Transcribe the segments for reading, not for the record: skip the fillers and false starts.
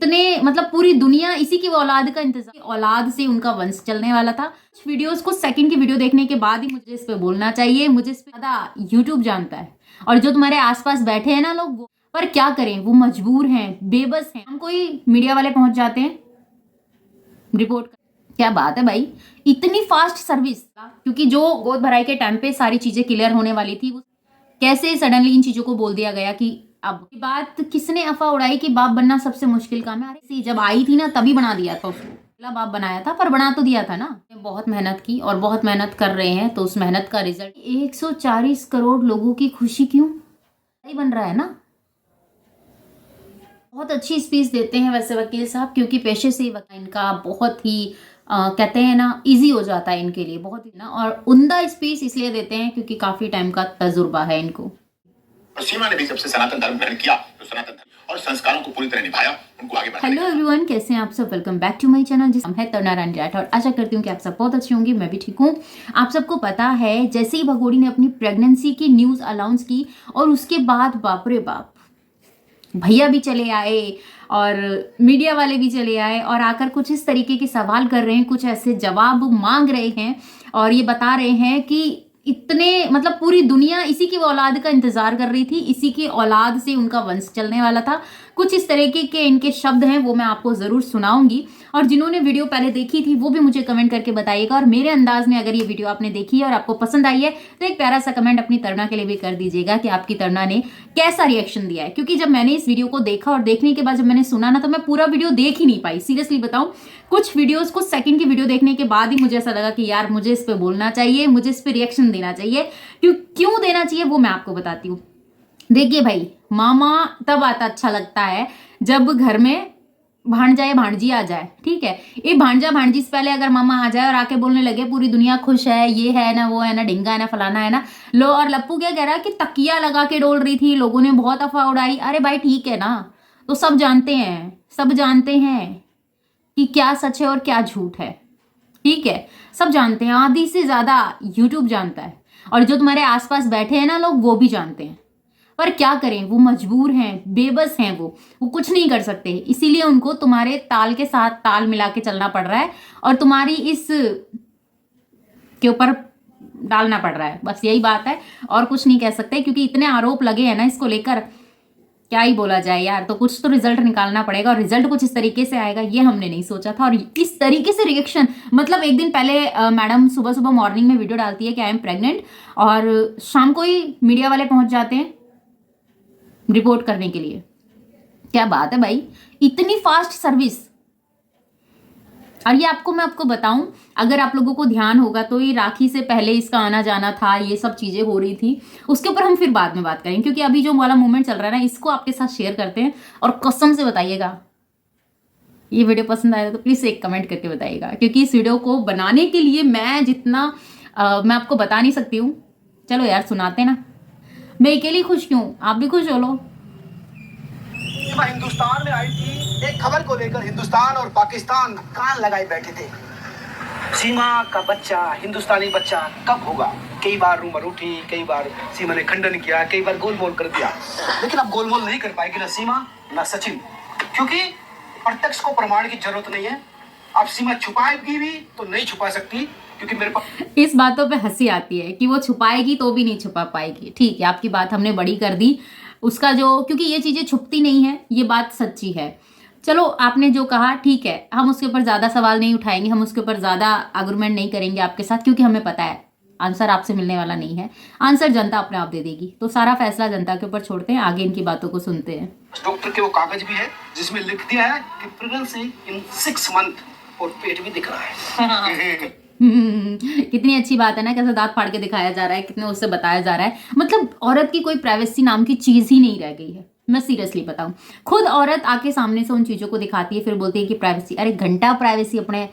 इतने मतलब पूरी दुनिया इसी की औलाद का इंतजार, औलाद से उनका वंश चलने वाला था। वीडियोस को सेकंड की वीडियो देखने के बाद ही मुझे इस पे बोलना चाहिए, मुझे इस पे ज्यादा यूट्यूब जानता है। और जो तुम्हारे आसपास बैठे हैं ना लोग, वो पर क्या करें, वो मजबूर हैं, बेबस हैं। हम कोई मीडिया वाले पहुंच जाते हैं रिपोर्ट कर। क्या बात है भाई, इतनी फास्ट सर्विस, क्योंकि जो गोद भराई के टाइम पे सारी चीजें क्लियर होने वाली थी, कैसे सडनली इन चीजों को बोल दिया गया कि अब की बात किसने अफवाह उड़ाई कि बाप बनना सबसे मुश्किल काम है। अरे जब आई थी ना तभी बना दिया था उसको, पहला बाप बनाया था पर बना तो दिया था ना। बहुत मेहनत की और बहुत मेहनत कर रहे हैं, तो उस मेहनत का रिजल्ट 140 करोड़ लोगों की खुशी क्यों नहीं बन रहा है ना। बहुत अच्छी स्पीच देते हैं वैसे वकील साहब, क्योंकि पेशे से इनका बहुत ही कहते हैं ना इजी हो जाता है इनके लिए, बहुत ही ना। और उम्दा स्पीच इसलिए देते हैं क्योंकि काफी टाइम का तजुर्बा है इनको। और सीमा ने भी जब से सनातन धर्म ग्रहण किया तो सनातन धर्म और संस्कारों को पूरी तरह निभाया, उनको आगे बढ़ाया। हेलो एवरीवन, कैसे हैं आप सब? Welcome back to my channel, जिसका नाम है तरुणा रानी राठौर। आशा करती हूँ कि आप सब बहुत अच्छे होंगे, मैं भी ठीक हूँ। आप सबको पता है, जैसे ही भगोड़ी ने अपनी प्रेगनेंसी की न्यूज अनाउंस की और उसके बाद बाप रे बाप, भैया भी चले आए और मीडिया वाले भी चले आए और आकर कुछ इस तरीके के सवाल कर रहे हैं, कुछ ऐसे जवाब मांग रहे हैं और ये बता रहे हैं कि इतने मतलब पूरी दुनिया इसी की औलाद का इंतजार कर रही थी, इसी की औलाद से उनका वंश चलने वाला था। कुछ इस तरीके के इनके शब्द हैं, वो मैं आपको जरूर सुनाऊंगी। और जिन्होंने वीडियो पहले देखी थी वो भी मुझे कमेंट करके बताइएगा। और मेरे अंदाज में अगर ये वीडियो आपने देखी है और आपको पसंद आई है तो एक प्यारा सा कमेंट अपनी तरुणा के लिए भी कर दीजिएगा कि आपकी तरुणा ने कैसा रिएक्शन दिया है। क्योंकि जब मैंने इस वीडियो को देखा और देखने के बाद जब मैंने सुना ना, तो मैं पूरा वीडियो देख ही नहीं पाई, सीरियसली बताऊं। कुछ वीडियोस को सेकंड की वीडियो देखने के बाद ही मुझे ऐसा लगा कि यार मुझे इस पे बोलना चाहिए, मुझे इस पे रिएक्शन देना चाहिए। क्यों देना चाहिए वो मैं आपको बताती हूँ। देखिए भाई, मामा तब आता अच्छा लगता है जब घर में भांजा या भांजी आ जाए, ठीक है। ये भांजा भांजी से पहले अगर मामा आ जाए और आके बोलने लगे पूरी दुनिया खुश है, ये है ना, वो है ना, ढिंगा है ना, फलाना है ना, लो। और लप्पू क्या कह रहा है कि तकिया लगा के डोल रही थी, लोगों ने बहुत अफवाह उड़ाई। अरे भाई ठीक है ना, तो सब जानते हैं, सब जानते हैं कि क्या सच है और क्या झूठ है, ठीक है। सब जानते हैं, आधी से ज्यादा यूट्यूब जानता है और जो तुम्हारे आसपास बैठे हैं ना लोग, वो भी जानते हैं। पर क्या करें, वो मजबूर हैं, बेबस हैं, वो कुछ नहीं कर सकते। इसीलिए उनको तुम्हारे ताल के साथ ताल मिला के चलना पड़ रहा है और तुम्हारी इस के ऊपर डालना पड़ रहा है, बस यही बात है। और कुछ नहीं कह सकते क्योंकि इतने आरोप लगे हैं ना इसको लेकर, क्या ही बोला जाए यार। तो कुछ तो रिजल्ट निकालना पड़ेगा और रिजल्ट कुछ इस तरीके से आएगा, ये हमने नहीं सोचा था। और इस तरीके से रिएक्शन, मतलब एक दिन पहले मैडम सुबह सुबह मॉर्निंग में वीडियो डालती है कि आई एम प्रेग्नेंट, और शाम को ही मीडिया वाले पहुंच जाते हैं रिपोर्ट करने के लिए। क्या बात है भाई, इतनी फास्ट सर्विस। और ये मैं आपको बताऊं, अगर आप लोगों को ध्यान होगा तो ये राखी से पहले इसका आना जाना था, ये सब चीजें हो रही थी। उसके ऊपर हम फिर बाद में बात करेंगे, क्योंकि अभी जो वाला मूवमेंट चल रहा है ना, इसको आपके साथ शेयर करते हैं। और कसम से बताइएगा, ये वीडियो पसंद आया तो प्लीज एक कमेंट करके बताइएगा, क्योंकि इस वीडियो को बनाने के लिए मैं जितना मैं आपको बता नहीं सकती हूँ। चलो यार सुनाते ना, मैं अकेली खुश क्यों, आप भी खुश हो लो। हिंदुस्तान में आई थी एक खबर को लेकर, हिंदुस्तान और पाकिस्तान कान लगाए बैठे थे। सीमा का बच्चा, हिंदुस्तानी बच्चा कब होगा? कई बार रूमर उठी, कई बार सीमा ने खंडन किया, कई बार गोलमोल कर दिया, लेकिन अब गोलमोल नहीं कर पाएगी ना सीमा ना सचिन, क्योंकि प्रत्यक्ष को प्रमाण की जरूरत नहीं है। अब सीमा छुपाएगी भी तो नहीं छुपा सकती, क्योंकि मेरे पास इस बातों पे हंसी आती है कि वो छुपाएगी तो भी नहीं छुपा पाएगी। ठीक है, आपकी बात हमने बड़ी कर दी उसका जो, क्योंकि ये चीजें छुपती नहीं है, ये बात सच्ची है। चलो आपने जो कहा ठीक है, हम उसके ऊपर ज्यादा सवाल नहीं उठाएंगे, हम उसके ऊपर ज्यादा आर्गुमेंट नहीं करेंगे आपके साथ, क्योंकि हमें पता है आंसर आपसे मिलने वाला नहीं है। आंसर जनता अपने आप दे देगी, तो सारा फैसला जनता के ऊपर छोड़ते हैं, आगे इनकी बातों को सुनते हैं। डॉक्टर के वो कागज भी है जिसमें लिख दिया है कि प्रेगनेंसी इन 6 मंथ और पेट भी दिख रहा है। कितनी अच्छी बात है ना, कैसे दांत फाड़ के दिखाया जा रहा है, कितने उससे बताया जा रहा है। मतलब औरत की कोई प्राइवेसी नाम की चीज ही नहीं रह गई है, मैं सीरियसली बताऊं। खुद औरत आके सामने से उन चीजों को दिखाती है, फिर बोलती है कि प्राइवेसी। अरे घंटा प्राइवेसी अपने,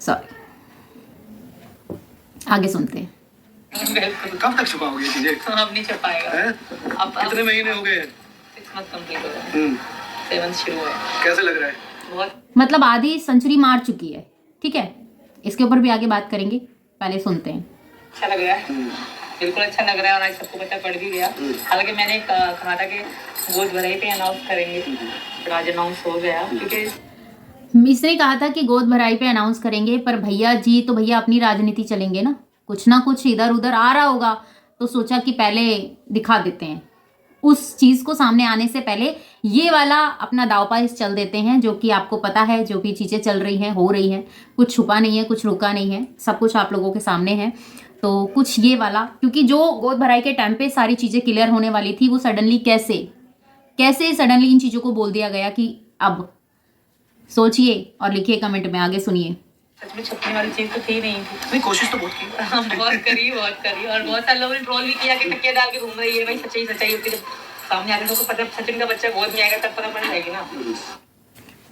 सॉरी, आगे सुनते हैं। कब तक छुपाओगे ये चीजें? अब नहीं छुपाएगा। अब कितने महीने हो गए? 6 मंथ कंप्लीट हो गए, 7 शुरू है। कैसे लग रहा है? बहुत मतलब आधी सेंचुरी मार चुकी है, ठीक है। इसके ऊपर भी आगे बात करेंगे, पहले सुनते हैं। अच्छा लग रहा है। बिल्कुल अच्छा लग रहा है और आज सबको पता पड़ भी गया। हालांकि मैंने कहा था कि गोद भराई पे अनाउंस करेंगे, पर आज अनाउंस हो गया क्योंकि इसने कहा था कि गोद भराई पे अनाउंस करेंगे, पर भैया जी तो भैया अपनी राजनीति चलेंगे ना, कुछ ना कुछ इधर उधर आ रहा होगा, तो सोचा कि पहले दिखा देते हैं, उस चीज को सामने आने से पहले ये वाला अपना दावपेच चल देते हैं, जो कि आपको पता है जो भी चीजें चल रही हैं हो रही हैं, कुछ छुपा नहीं है, कुछ रुका नहीं है, सब कुछ आप लोगों के सामने है। तो कुछ ये वाला, क्योंकि जो गोद भराई के टाइम पे सारी चीजें क्लियर होने वाली थी, वो सडनली कैसे सडनली इन चीजों को बोल दिया गया कि अब सोचिए और लिखिए कमेंट में, आगे सुनिए। सच में छपने वाली चीज तो थी नहीं। नहीं, कोशिश तो बहुत की। बहुत करी और बहुत सारे लोगों ने ट्रोल भी किया कि तकिया डाल के घूम रही है। भाई सच्चाई होती है, जब सामने आते तो पता सचिन का बच्चा गोद में आएगा तब पता पड़ जाएगी ना।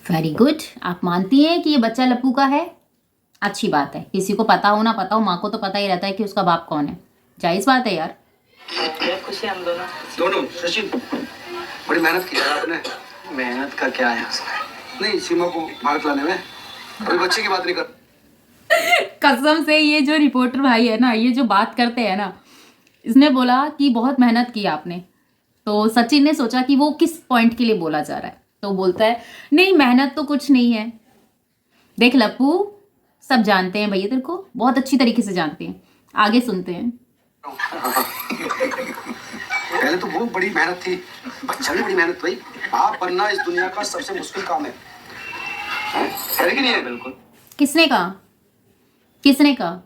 वेरी गुड, आप मानती हैं कि ये बच्चा लप्पू का है, अच्छी बात है। किसी को पता हो ना पता हो, माँ को तो पता ही रहता है कि उसका बाप कौन है, जायज बात है यार। बहुत खुशी है हम दोनों। सचिन बड़ी मेहनत की है आपने। मेहनत का क्या है उसमें? नहीं, सीमा को भारत लाने में अभी बच्चे की बात नहीं कर। कसम से ये जो रिपोर्टर भाई है ना, ये जो बात करते हैं ना, इसने बोला कि बहुत मेहनत की आपने, तो सचिन ने सोचा कि वो किस पॉइंट के लिए बोला जा रहा है, तो बोलता है नहीं मेहनत तो कुछ नहीं है। देख लप्पू, सब जानते हैं भैया, तेरे को बहुत अच्छी तरीके से जानते हैं, आगे सुनते हैं। पहले तो वो बड़ी मेहनत थी, बच्चा भी बड़ी मेहनत भाई। आप बनना इस दुनिया का सबसे मुश्किल काम है कि नहीं है? बिल्कुल। किसने कहा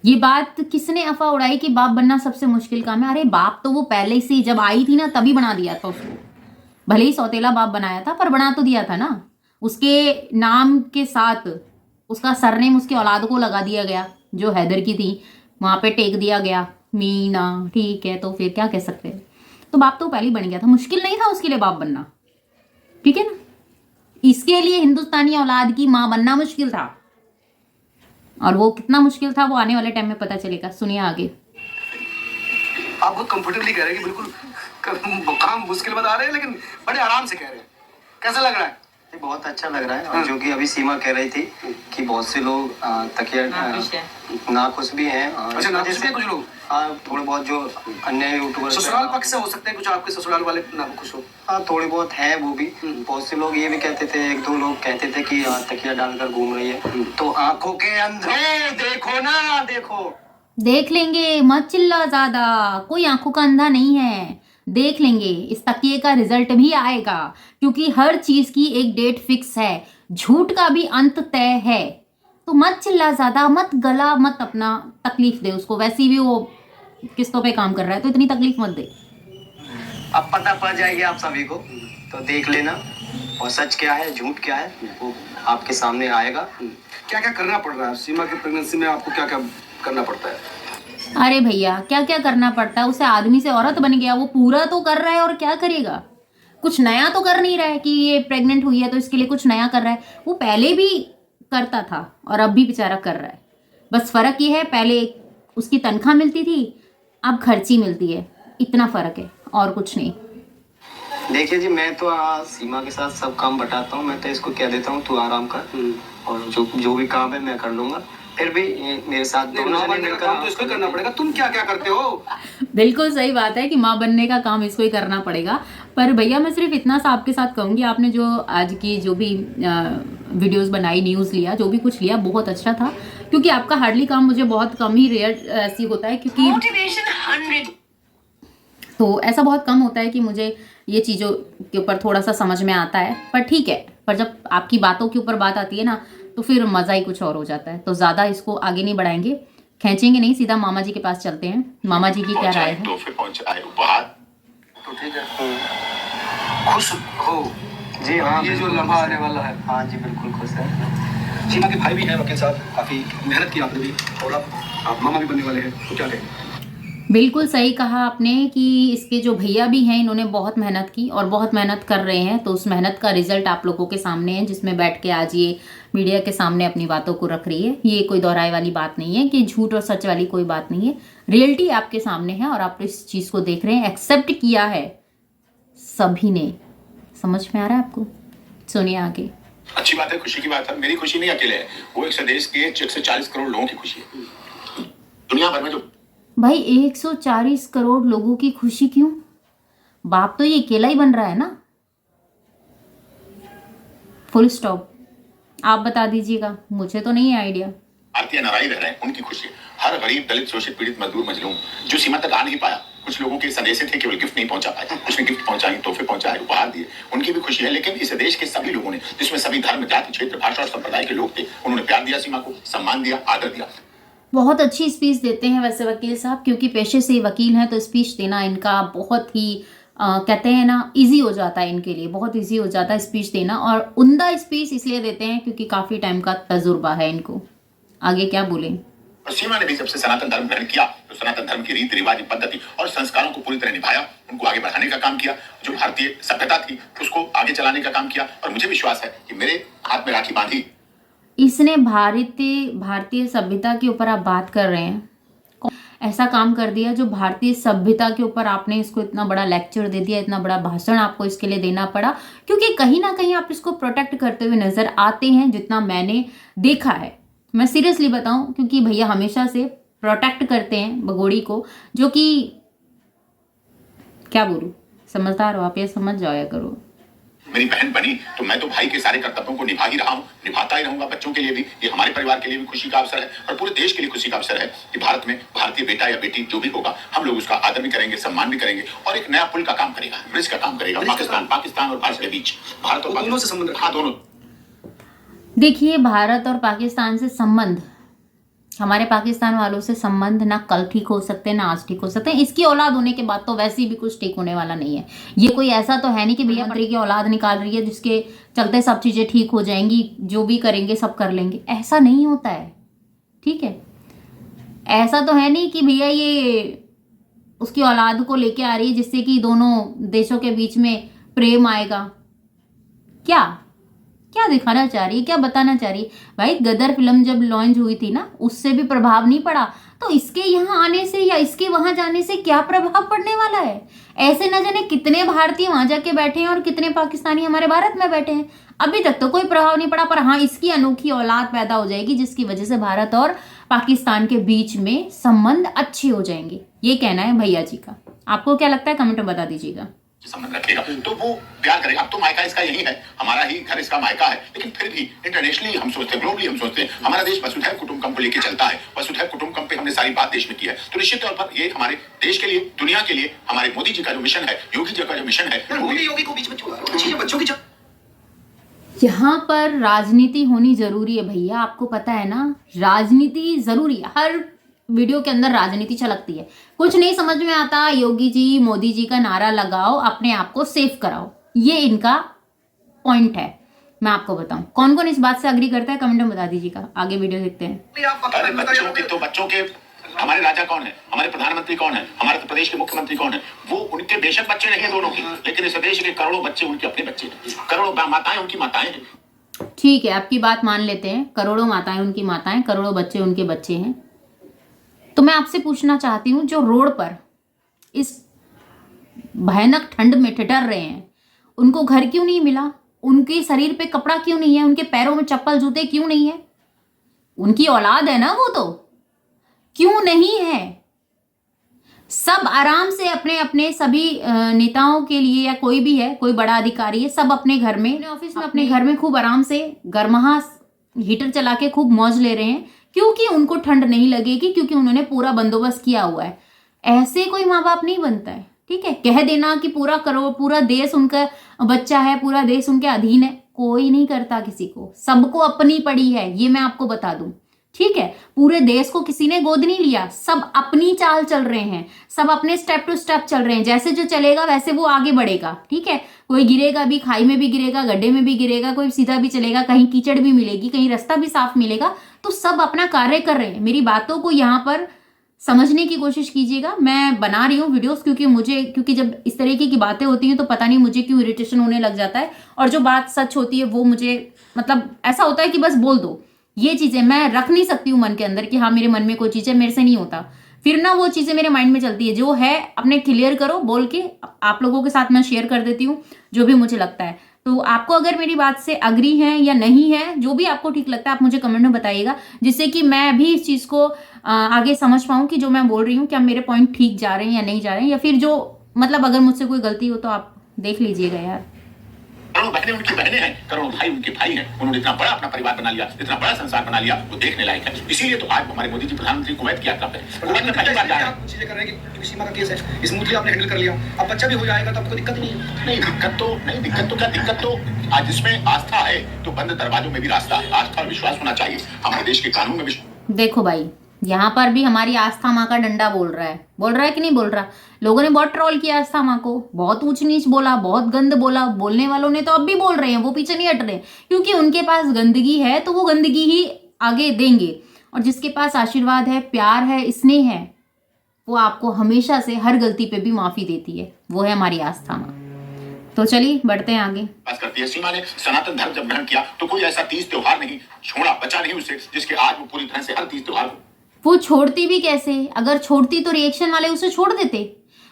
ये बात? किसने अफवाह उड़ाई कि बाप बनना सबसे मुश्किल काम है? अरे बाप तो वो पहले से जब आई थी ना तभी बना दिया था उसको, भले ही सौतेला बाप बनाया था पर बना तो दिया था ना। उसके नाम के साथ उसका सरनेम उसकी औलाद को लगा दिया गया, जो हैदर की थी, वहां पे टेक दिया गया मीना, ठीक है, तो फिर क्या कह सकते हैं। तो बाप तो पहले ही बन गया था, मुश्किल नहीं था उसके लिए बाप बनना, ठीक है ना। इसके लिए हिंदुस्तानी औलाद की माँ बनना मुश्किल था, और वो कितना मुश्किल था वो आने वाले टाइम में पता चलेगा। सुनिए आगे। आप बहुत कंफर्टेबली कह रहे हैं कि बिल्कुल काम मुश्किल बता रहे हैं, लेकिन बड़े आराम से कह रहे हैं। कैसा लग रहा है? ये बहुत अच्छा लग रहा है। और जो कि अभी सीमा कह रही थी कि बहुत से लोग तकिया नाखुश भी हैं। अच्छा, नाखुश भी हैं कुछ लोग? हाँ, थोड़े बहुत जो अन्य यूट्यूबर ससुराल पक्ष से हो सकते हैं कुछ, आपके ससुराल वाले नाखुश हो। हाँ, थोड़े बहुत है वो भी। बहुत से लोग ये भी कहते थे, एक दो लोग कहते थे कि तकिया डालकर घूम रही है, तो आंखों के अंधे देखो ना, देखो देख लेंगे, मत चिल्ला ज्यादा, कोई आंखों का अंधा नहीं है, देख लेंगे। इस तकिए का रिजल्ट भी आएगा, क्योंकि हर चीज की एक डेट फिक्स है, झूठ का भी अंत तय है। तो मत चिल्ला ज्यादा, मत गला मत अपना तकलीफ दे उसको, वैसे भी वो किस्तों पे काम कर रहा है, तो इतनी तकलीफ मत दे। अब पता पड़ जाएगी आप सभी को, तो देख लेना। और सच क्या है झूठ क्या है वो आपके सामने आएगा। क्या क्या करना पड़ रहा है सीमा की प्रेगनेंसी में? आपको क्या क्या करना पड़ता है? अरे भैया क्या क्या करना पड़ता है, उसे आदमी से औरत बन गया, वो पूरा तो कर रहा है, और क्या करेगा, कुछ नया तो कर नहीं रहा है कि ये प्रेग्नेंट हुई है तो इसके लिए कुछ नया कर रहा है। वो पहले भी करता था और अब भी बेचारा कर रहा है, बस फर्क ये है पहले उसकी तनख्वाह मिलती थी, अब खर्ची मिलती है, इतना फर्क है और कुछ नहीं। देखिए जी, मैं तो सीमा के साथ सब काम बटाता हूँ। मैं तो इसको कह देता हूँ तू आराम कर, और जो भी काम है मैं कर लूंगा। फिर भी मेरे साथ दोनों जने मिलकर काम तो इसको ही करना पड़ेगा। तुम क्या क्या करते हो? बिल्कुल सही बात है कि माँ बनने का काम इसको ही करना पड़ेगा। पर भैया मैं सिर्फ इतना सा आपके साथ कहूँगी, आपने जो आज की जो भी वीडियोस बनाई, न्यूज़ लिया, जो भी कुछ लिया, बहुत अच्छा था, क्योंकि आपका हार्डली काम मुझे बहुत कम ही रेयर ऐसी होता है, क्योंकि मोटिवेशन 100 तो ऐसा बहुत कम होता है कि मुझे ये चीज़ों के ऊपर थोड़ा सा समझ में आता है। पर ठीक है, पर जब आपकी बातों के ऊपर बात आती है ना, तो फिर मज़ा ही कुछ और हो जाता है। तो ज़्यादा इसको आगे नहीं बढ़ाएंगे, खींचेंगे नहीं, सीधा मामा जी के पास चलते हैं। मामा जी की क्या राय है? तो फिर पहुंच आए उपहार। तो ठीक है, खुश हो जी। हाँ, ये जो लम्हा आने वाला है। हाँ जी, बिल्कुल खुश है। सीमा के भाई भी हैं वकील साहब, काफी मेहनत की आपने भी, और अब आप मामा भी बनने वाले हैं, तो क्या कहें? बिल्कुल सही कहा आपने कि इसके जो भैया भी हैं इन्होंने बहुत मेहनत की और बहुत मेहनत कर रहे हैं, तो उस मेहनत का रिजल्ट आप लोगों के सामने है, जिसमें बैठ के आज ये मीडिया के सामने अपनी बातों को रख रही है। ये कोई दोहराए वाली बात नहीं है कि झूठ और सच वाली कोई बात नहीं है, रियलिटी आपके सामने है और आप इस चीज़ को देख रहे हैं, एक्सेप्ट किया है सभी ने। समझ में आ रहा है आपको? सुनिए आगे। अच्छी बात है, खुशी की बात है। मेरी खुशी नहीं अकेले है, वो एक देश के 140 करोड़ लोगों की खुशी है। दुनिया भर में जो भाई 140 करोड़ लोगों की खुशी क्यों? बाप तो ये अकेला ही बन रहा है ना, फुल स्टॉप। आप बता दीजिएगा, मुझे तो नहीं है आइडिया। भारतीय नाराई रह रहे हैं, उनकी खुशी है। हर गरीब, दलित, शोषित, पीड़ित, मजदूर, मजलूम जो सीमा तक आ नहीं पाया, कुछ लोगों के संदेश थे, केवल गिफ्ट नहीं पहुंचा पाए, कुछ ने गिफ्ट पहुंचाई, तोहफे पहुंचाए, उपहार दिए, उनकी भी खुशी है। लेकिन इस देश के सभी लोगों ने, जिसमें सभी धर्म, जाति, क्षेत्र, भाषा और संप्रदाय के लोग थे, उन्होंने प्यार दिया सीमा को, सम्मान दिया, आदर दिया। बहुत अच्छी स्पीच देते हैं वैसे वकील साहब, क्योंकि पेशे से वकील हैं, तो स्पीच देना इनका बहुत ही कहते हैं ना इजी हो जाता है इनके लिए, बहुत इजी हो जाता है स्पीच देना। और उम्दा स्पीच इसलिए देते हैं क्योंकि काफ़ी टाइम का तजुर्बा है इनको। आगे क्या बोलें। और सीमा ने भी जब से सनातन धर्म ग्रहण किया तो सनातन धर्म की रीति रिवाज, पद्धति और संस्कारों को पूरी तरह निभाया, उनको आगे बढ़ाने का काम किया। जो भारतीय सभ्यता थी उसको आगे चलाने का काम किया। और मुझे विश्वास है कि मेरे हाथ में राखी बांधी। इसने भारतीय सभ्यता के ऊपर आप बात कर रहे हैं, ऐसा काम कर दिया जो भारतीय सभ्यता के ऊपर आपने इसको इतना बड़ा लेक्चर दे दिया, इतना बड़ा भाषण आपको इसके लिए देना पड़ा, क्योंकि कहीं ना कहीं आप इसको प्रोटेक्ट करते हुए नजर आते हैं, जितना मैंने देखा है। मैं सीरियसली बताऊं, क्योंकि भैया हमेशा से प्रोटेक्ट करते हैं भगोड़ी को, जो कि क्या बोलूं, समझदार हो आप, ये समझ जाया करो। मेरी बहन बनी तो मैं तो भाई के सारे कर्तव्यों को निभा ही रहा हूँ, निभाता ही रहूंगा। बच्चों के लिए भी, ये हमारे परिवार के लिए भी खुशी का अवसर है और पूरे देश के लिए खुशी का अवसर है कि भारत में भारतीय बेटा या बेटी जो भी होगा, हम लोग उसका आदर भी करेंगे, सम्मान भी करेंगे और एक नया पुल का काम करेगा, ब्रिज का काम करेगा। पाकिस्तान और भारत के बीच, भारत और दोनों से संबंध, हाँ दोनों। देखिए, भारत और पाकिस्तान से संबंध, हमारे पाकिस्तान वालों से संबंध ना कल ठीक हो सकते ना आज ठीक हो सकते हैं। इसकी औलाद होने के बाद तो वैसे भी कुछ ठीक होने वाला नहीं है। ये कोई ऐसा तो है नहीं कि भैया मंत्री की औलाद निकाल रही है जिसके चलते सब चीज़ें ठीक हो जाएंगी, जो भी करेंगे सब कर लेंगे, ऐसा नहीं होता है। ठीक है, ऐसा तो है नहीं कि भैया ये उसकी औलाद को लेके आ रही है जिससे कि दोनों देशों के बीच में प्रेम आएगा। क्या दिखाना चाह रही है, क्या बताना चाह रही है? भाई गदर फिल्म जब लॉन्च हुई थी ना, उससे भी प्रभाव नहीं पड़ा, तो इसके यहाँ आने से या इसके वहां जाने से क्या प्रभाव पड़ने वाला है? ऐसे न जाने कितने भारतीय वहां जाके बैठे हैं और कितने पाकिस्तानी हमारे भारत में बैठे हैं, अभी तक तो कोई प्रभाव नहीं पड़ा। पर हाँ, इसकी अनोखी औलाद पैदा हो जाएगी जिसकी वजह से भारत और पाकिस्तान के बीच में संबंध अच्छे हो जाएंगे, ये कहना है भैया जी का। आपको क्या लगता है, कमेंट में बता दीजिएगा। संबंध रखेगा तो वो प्यार करेगा। अब तो मायका इसका यही है, हमारा ही घर इसका मायका है, लेकिन फिर भी इंटरनेशनली हम सोचते हैं, ग्लोबली हम सोचते हैं, हमारा देश वसुधैव कुटुंबकम को लेकर चलता है। वसुधैव कुटुंबकम पे हमने सारी बात देश में की है, तो निश्चित तौर पर ये हमारे देश के लिए, दुनिया के लिए, हमारे मोदी जी का जो मिशन है, योगी जी का जो मिशन है, मोदी योगी को बीच में छोड़ा, चीजें बच्चों की यहाँ पर राजनीति होनी जरूरी है भैया, आपको पता है ना, राजनीति जरूरी है। हर वीडियो के अंदर राजनीति छलकती है। कुछ नहीं समझ में आता, योगी जी, मोदी जी का नारा लगाओ, अपने आप को सेफ कराओ, ये इनका पॉइंट है। मैं आपको बताऊं कौन कौन इस बात से अग्री करता है, कमेंट में बता दीजिएगा। आगे वीडियो देखते हैं। अरे बच्चों के हमारे राजा कौन है, हमारे प्रधानमंत्री कौन है, हमारे प्रदेश के मुख्यमंत्री कौन है, वो उनके बेशक बच्चे नहीं है दोनों की, लेकिन इस देश के करोड़ों बच्चे उनके अपने बच्चे हैं, करोड़ों माताएं उनकी माताएं हैं। ठीक है, आपकी बात मान लेते हैं, करोड़ों माताएं उनकी माताएं, करोड़ों बच्चे उनके बच्चे हैं। तो मैं आपसे पूछना चाहती हूँ, जो रोड पर इस भयानक ठंड में ठिठर रहे हैं, उनको घर क्यों नहीं मिला? उनके शरीर पे कपड़ा क्यों नहीं है? उनके पैरों में चप्पल जूते क्यों नहीं है? उनकी औलाद है ना वो, तो क्यों नहीं है? सब आराम से अपने अपने सभी नेताओं के लिए, या कोई भी है, कोई बड़ा अधिकारी है, सब अपने घर में, अपने ऑफिस में, अपने घर में खूब आराम से गर्माहा हीटर चला के खूब मौज ले रहे हैं, क्योंकि उनको ठंड नहीं लगेगी, क्योंकि उन्होंने पूरा बंदोबस्त किया हुआ है। ऐसे कोई माँ बाप नहीं बनता है। ठीक है, कह देना कि पूरा देश उनका बच्चा है, पूरा देश उनके अधीन है, कोई नहीं करता किसी को, सबको अपनी पड़ी है, ये मैं आपको बता दूं। ठीक है, पूरे देश को किसी ने गोद नहीं लिया, सब अपनी चाल चल रहे हैं, सब अपने स्टेप टू स्टेप चल रहे हैं, जैसे जो चलेगा वैसे वो आगे बढ़ेगा। ठीक है, कोई गिरेगा भी, खाई में भी गिरेगा, गड्ढे में भी गिरेगा, कोई सीधा भी चलेगा, कहीं कीचड़ भी मिलेगी, कहीं रास्ता भी साफ मिलेगा, तो सब अपना कार्य कर रहे हैं। मेरी बातों को यहाँ पर समझने की कोशिश कीजिएगा। मैं बना रही हूँ वीडियोस क्योंकि जब इस तरीके की बातें होती हैं तो पता नहीं मुझे क्यों इरिटेशन होने लग जाता है, और जो बात सच होती है वो मुझे मतलब ऐसा होता है कि बस बोल दो। ये चीज़ें मैं रख नहीं सकती हूँ मन के अंदर कि हाँ मेरे मन में कोई चीज़ है, मेरे से नहीं होता। फिर ना वो चीज़ें मेरे माइंड में चलती है। जो है अपने क्लियर करो बोल के, आप लोगों के साथ मैं शेयर कर देती हूँ जो भी मुझे लगता है। तो आपको अगर मेरी बात से अग्री है या नहीं है, जो भी आपको ठीक लगता है आप मुझे कमेंट में बताइएगा, जिससे कि मैं भी इस चीज़ को आगे समझ पाऊँ कि जो मैं बोल रही हूँ क्या मेरे पॉइंट ठीक जा रहे हैं या नहीं जा रहे हैं, या फिर जो मतलब अगर मुझसे कोई गलती हो तो आप देख लीजिएगा यार। करोड़ों बहनें उनकी बहनें हैं, करोड़ों भाई उनके भाई हैं। उन्होंने इतना बड़ा अपना परिवार बना लिया, इतना बड़ा संसार बना लिया, वो देखने लायक है। इसीलिए तो आज हमारे मोदी जी प्रधानमंत्री कुवैत की यात्रा पे कुवैत में पहली बार जा रहे हैं। आप चीजें कर रहे हैं कि सीमा का केस है, स्मूथली आपने हैंडल कर लिया, अब बच्चा भी हो जाएगा तो आपको दिक्कत नहीं है। नहीं दिक्कत तो क्या, दिक्कत तो आज जिसमें आस्था है तो बंद दरवाजों में भी रास्ता, आस्था और विश्वास होना चाहिए। हमारे देश के कानून में विश्वास। देखो भाई, यहाँ पर भी हमारी आस्था माँ का डंडा बोल रहा है कि नहीं बोल रहा। लोगों ने बहुत ट्रोल किया आस्था माँ को, बहुत ऊंच नीच बोला, बहुत गंद बोला। बोलने वालों ने तो अब भी बोल रहे हैं, वो पीछे नहीं हट रहे, क्योंकि उनके पास गंदगी है तो वो गंदगी ही आगे देंगे। और जिसके पास आशीर्वाद है, प्यार है, स्नेह है, वो आपको हमेशा से हर गलती पे भी माफी देती है। वो है हमारी आस्था माँ। तो चलिए बढ़ते हैं आगे। बात करती है। सीमा ने सनातन धर्म जब ग्रहण किया तो कोई ऐसा तीज त्योहार नहीं छोड़ा, बचा नहीं उससे, जिसके आज वो पूरी तरह से हर तीज त्योहार को। वो छोड़ती भी कैसे? अगर छोड़ती तो रिएक्शन वाले उसे छोड़ देते।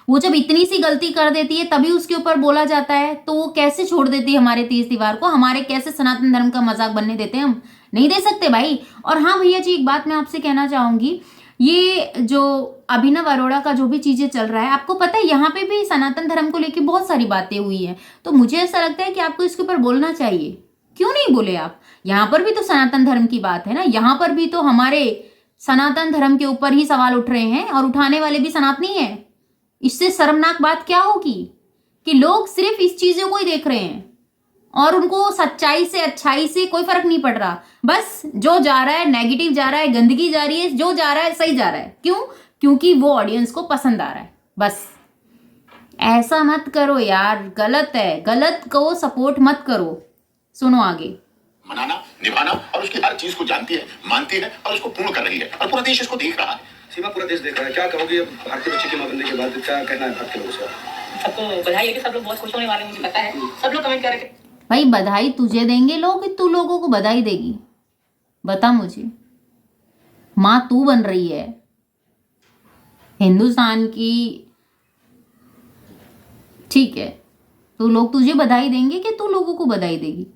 वो जब इतनी सी गलती कर देती है तभी उसके ऊपर बोला जाता है, तो वो कैसे छोड़ देती है हमारे तीज त्योहार को? हमारे कैसे सनातन धर्म का मजाक बनने देते हैं? हम नहीं दे सकते भाई। और हाँ भैया जी, एक बात मैं आपसे कहना चाहूंगी, ये जो अभिनव अरोड़ा का जो भी चीजें चल रहा है, आपको पता है यहाँ पे भी सनातन धर्म को लेकर बहुत सारी बातें हुई है। तो मुझे ऐसा लगता है कि आपको इसके ऊपर बोलना चाहिए। क्यों नहीं बोले आप? यहाँ पर भी तो सनातन धर्म की बात है ना, यहाँ पर भी तो हमारे सनातन धर्म के ऊपर ही सवाल उठ रहे हैं और उठाने वाले भी सनातनी हैं। इससे शर्मनाक बात क्या होगी कि लोग सिर्फ इस चीजों को ही देख रहे हैं और उनको सच्चाई से अच्छाई से कोई फर्क नहीं पड़ रहा। बस जो जा रहा है नेगेटिव जा रहा है, गंदगी जा रही है, जो जा रहा है सही जा रहा है। क्यों? क्योंकि वो ऑडियंस को पसंद आ रहा है। बस ऐसा मत करो यार, गलत है। गलत को सपोर्ट मत करो। सुनो आगे। मनाना, निभाना और उसकी हर चीज को जानती है, मानती है और उसको पूर्ण कर रही है, और पूरा देश इसको देख रहा है। सीमा पूरा देश देख रहा है, क्या कहोगे अब भारतीय बच्चे की मां बनने के बाद? क्या कहना है भारतीय लोगों से? सबको बधाई है कि सब लोग बहुत खुश होने वाले हैं, मुझे पता है। सब लोग कमेंट कर रहे थे भाई बधाई तुझे देंगे लोग कि तू लोगों को बधाई देगी? बता मुझे। माँ तू बन रही है हिंदुस्तान की, ठीक है, तो लोग तुझे बधाई देंगे कि तू लोगों को बधाई देगी?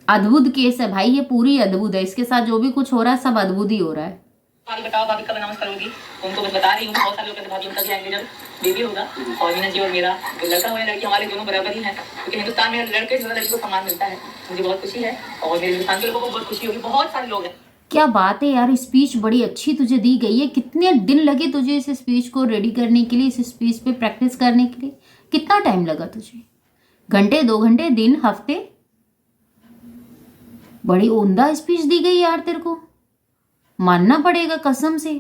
अद्भुत केस है भाई, ये पूरी अद्भुत है। इसके साथ जो भी कुछ हो रहा है सब अद्भुत ही हो रहा है। भाभी बताओ, भाभी कब अनाउंस करोगी? उनको बस बता रही हूँ, बहुत सारे लोग कहते हैं भाभी उनका भी आएंगे जब बेबी होगा। और मीना जी और मेरा लड़का हो या लड़की, हमारे दोनों बराबर ही है, क्योंकि हिंदुस्तान में लड़के से लड़की को सम्मान मिलता है। मुझे बहुत खुशी है और मेरे हिंदुस्तान के लोगों को बहुत खुशी होगी। बहुत सारे लोग हैं। क्या बात है यार, स्पीच बड़ी अच्छी तुझे दी गई है। कितने दिन लगे तुझे इस स्पीच को रेडी करने के लिए, इस स्पीच पे प्रैक्टिस करने के लिए? कितना टाइम लगा तुझे? घंटे, 2 घंटे, दिन, हफ्ते? बड़ी उम्दा स्पीच दी गई यार तेरे को, मानना पड़ेगा कसम से।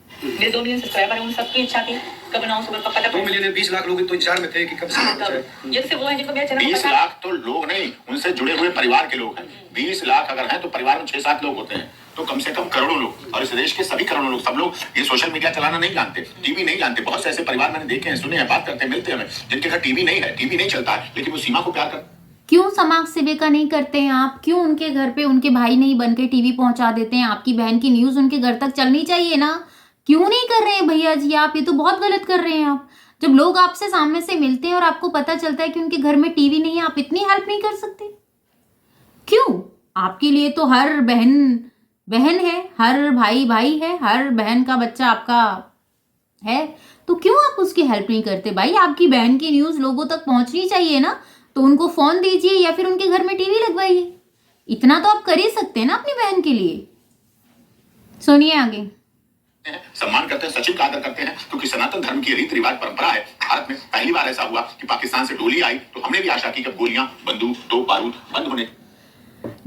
मेरे 2 मिलियन सब्सक्राइबर हैं, उन सबकी इच्छा थी कब अनाउंस होगा, कब पता 2 मिलियन 20 लाख लोग तो इंतजार में थे कि कब से ये तो वो है जिनको मेरा चैनल 20 लाख तो लोग नहीं, उनसे जुड़े हुए परिवार के लोग हैं। 20 लाख अगर हैं तो परिवार में 6-7 लोग होते हैं, तो कम से कम करोड़ों लोग। और इस देश के सभी करोड़ों लोग, सब लोग ये सोशल मीडिया चलाना नहीं जानते, टीवी नहीं जानते। बहुत से ऐसे परिवार मैंने देखे हैं, सुने हैं, बात करते हैं, मिलते हैं हमें, जिनके घर टीवी नहीं है, टीवी नहीं चलता है, लेकिन वो सीमा को प्यार करते। क्यों समाज सेविका नहीं करते हैं आप? क्यों उनके घर पे उनके भाई नहीं बनकर टीवी पहुंचा देते हैं? आपकी बहन की न्यूज उनके घर तक चलनी चाहिए ना। क्यों नहीं कर रहे हैं भैया जी आप? ये तो बहुत गलत कर रहे हैं आप। जब लोग आपसे सामने से मिलते हैं और आपको पता चलता है कि उनके घर में टीवी नहीं है, आप इतनी हेल्प नहीं कर सकते? क्यों? आपके लिए तो हर बहन बहन है, हर भाई भाई है, हर बहन का बच्चा आपका है, तो क्यों आप उसकी हेल्प नहीं करते भाई? आपकी बहन की न्यूज लोगों तक पहुंचनी चाहिए ना, तो उनको फोन दीजिए या फिर उनके घर में टीवी लगवाइए। इतना तो आप कर ही सकते हैं ना अपनी बहन के लिए। सुनिए आगे। सम्मान करते हैं, सचिव का आदर करते हैं, क्योंकि सनातन धर्म की रीति रिवाज परंपरा है। भारत में पहली बार ऐसा हुआ कि पाकिस्तान से डोली आई तो हमने भी आशा की कि गोलियां, बंदूक, तोप बारूद बंद होने।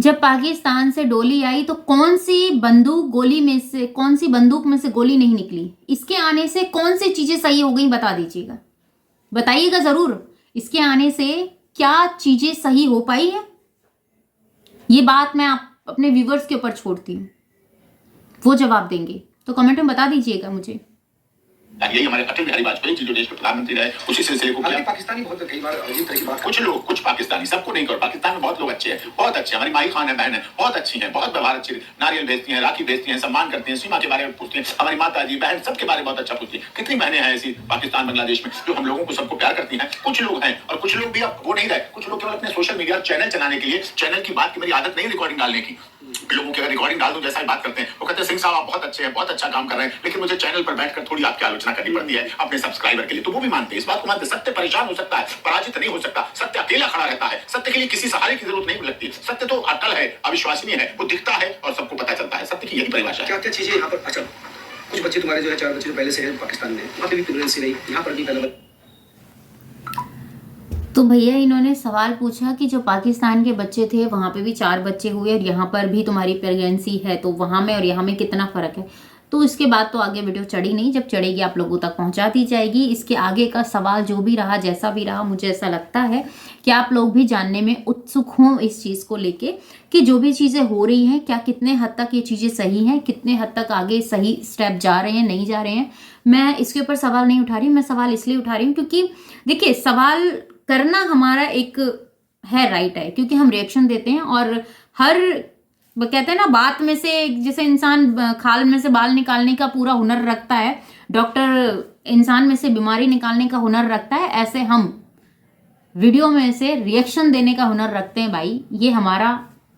जब पाकिस्तान से डोली आई तो कौन सी बंदूक गोली में से, कौन सी बंदूक में से गोली नहीं निकली? इसके आने से कौन सी चीजें सही हो गई बता दीजिएगा, बताइएगा जरूर। इसके आने से क्या चीजें सही हो पाई है? ये बात मैं आप अपने व्यूवर्स के ऊपर छोड़ती हूँ, वो जवाब देंगे, तो कमेंट में बता दीजिएगा मुझे। यही हमारे अटल बिहारी वाजपेयी जी जो देश के प्रधानमंत्री रहे, उसी सिलसिले को हालांकि किया। पाकिस्तानी बहुत कई बार अजीब तरह की बात कुछ लोग, कुछ पाकिस्तानी, सबको नहीं करो, पाकिस्तान में बहुत लोग अच्छे हैं, बहुत अच्छे हैं। हमारी माई खान है, बहन है, बहुत अच्छी हैं, बहुत व्यवहार अच्छी, नारियल भेजती हैं, राखी भेजती हैं, सम्मान करती हैं, सीमा के बारे में पूछती हैं, हमारी माता जी बहन सबके बारे में बहुत अच्छा पूछती हैं। कितनी बहनें हैं ऐसी पाकिस्तान बांग्लादेश में जो हम लोगों को सबको प्यार करती हैं। कुछ लोग हैं, और कुछ लोग भी अब वो नहीं रहे, कुछ लोग केवल अपने सोशल मीडिया चैनल चलाने के लिए, चैनल की बात की मेरी आदत नहीं रिकॉर्डिंग डालने की, लोगों की अगर रिकॉर्डिंग डाल दूं जैसा ही बात करते हैं, वो कहते हैं सिंह साहब आप बहुत अच्छे हैं, बहुत अच्छा काम कर रहे हैं, लेकिन मुझे चैनल पर बैठकर थोड़ी आपकी आलोचना करनी पड़ती है अपने सब्सक्राइबर के लिए। तो वो भी मानते हैं, इस बात को मानते हैं। सत्य परेशान हो सकता है, पराजित नहीं हो सकता, सत्य अकेला खड़ा रहता है, सत्य के लिए किसी सहारे की जरूरत नहीं लगती। सत्य तो अटल है, अविश्वसनीय है, वो दिखता है और सबको पता चलता है। सत्य की यही परिभाषा है। क्या क्या चीजें यहाँ पर। अच्छा, कुछ बच्चे तुम्हारे जो है 4 बच्चे जो पहले से है पाकिस्तान में, वहाँ पे भी प्रेगनेंसी रही, यहाँ पर भी पहले। तो भैया इन्होंने सवाल पूछा कि जो पाकिस्तान के बच्चे थे वहाँ पे भी 4 बच्चे हुए और यहाँ पर भी तुम्हारी प्रेगनेंसी है, तो वहाँ में और यहाँ में कितना फ़र्क है। तो इसके बाद तो आगे वीडियो चढ़ी नहीं, जब चढ़ेगी आप लोगों तक पहुँचा दी जाएगी। इसके आगे का सवाल जो भी रहा, जैसा भी रहा, मुझे ऐसा लगता है कि आप लोग भी जानने में उत्सुक हों इस चीज़ को लेके कि जो भी चीज़ें हो रही हैं, क्या कितने हद तक ये चीज़ें सही हैं, कितने हद तक आगे सही स्टेप जा रहे हैं, नहीं जा रहे हैं। मैं इसके ऊपर सवाल नहीं उठा रही हूँ, मैं सवाल इसलिए उठा रही हूँ क्योंकि देखिए सवाल करना हमारा एक है राइट है, क्योंकि हम रिएक्शन देते हैं और हर वो कहते हैं ना बात में से, जैसे इंसान खाल में से बाल निकालने का पूरा हुनर रखता है, डॉक्टर इंसान में से बीमारी निकालने का हुनर रखता है, ऐसे हम वीडियो में से रिएक्शन देने का हुनर रखते हैं भाई। ये हमारा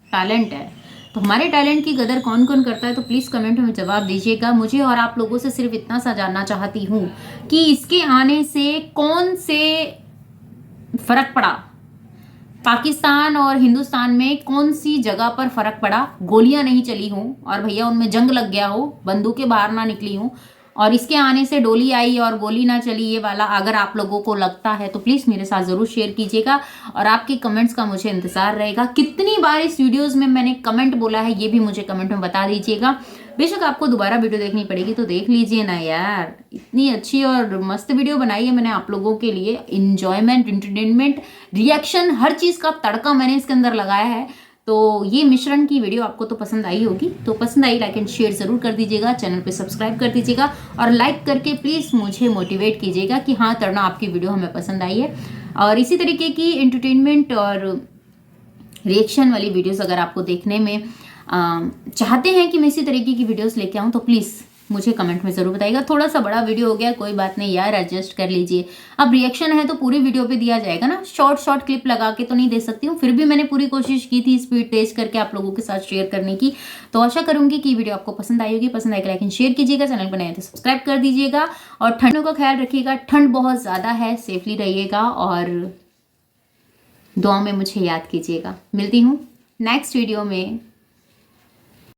टैलेंट है। तो हमारे टैलेंट की कदर कौन कौन करता है, तो प्लीज़ कमेंट में जवाब दीजिएगा मुझे। और आप लोगों से सिर्फ इतना सा जानना चाहती हूँ कि इसके आने से कौन से फर्क पड़ा, पाकिस्तान और हिंदुस्तान में कौन सी जगह पर फर्क पड़ा। गोलियां नहीं चली हों और भैया उनमें जंग लग गया हो, बंदूकें बाहर ना निकली हों, और इसके आने से डोली आई और गोली ना चली, ये वाला अगर आप लोगों को लगता है तो प्लीज़ मेरे साथ ज़रूर शेयर कीजिएगा और आपके कमेंट्स का मुझे इंतज़ार रहेगा। कितनी बार इस वीडियोस में मैंने कमेंट बोला है ये भी मुझे कमेंट में बता दीजिएगा। बेशक आपको दोबारा वीडियो देखनी पड़ेगी तो देख लीजिए ना यार, इतनी अच्छी और मस्त वीडियो बनाई है मैंने आप लोगों के लिए। इंजॉयमेंट, एंटरटेनमेंट, रिएक्शन, हर चीज़ का तड़का मैंने इसके अंदर लगाया है। तो ये मिश्रण की वीडियो आपको तो पसंद आई होगी, तो पसंद आई लाइक एंड शेयर ज़रूर कर दीजिएगा, चैनल पे सब्सक्राइब कर दीजिएगा और लाइक करके प्लीज़ मुझे मोटिवेट कीजिएगा कि हाँ तड़ना आपकी वीडियो हमें पसंद आई है। और इसी तरीके की एंटरटेनमेंट और रिएक्शन वाली वीडियोस अगर आपको देखने में चाहते हैं कि मैं इसी तरीके की वीडियोस लेके आऊँ तो प्लीज़ मुझे कमेंट में ज़रूर बताइएगा। थोड़ा सा बड़ा वीडियो हो गया, कोई बात नहीं यार, एडजस्ट कर लीजिए। अब रिएक्शन है तो पूरी वीडियो पे दिया जाएगा ना, शॉर्ट क्लिप लगा के तो नहीं दे सकती हूँ। फिर भी मैंने पूरी कोशिश की थी स्पीड तेज करके आप लोगों के साथ शेयर करने की। तो आशा करूँगी कि वीडियो आपको पसंद आई होगी। पसंद आएगा लाइक एंड शेयर कीजिएगा, चैनल बनाए तो सब्सक्राइब कर दीजिएगा और ठंडों का ख्याल रखिएगा। ठंड बहुत ज़्यादा है, सेफली रहिएगा और दुआ में मुझे याद कीजिएगा। मिलती हूँ नेक्स्ट वीडियो में।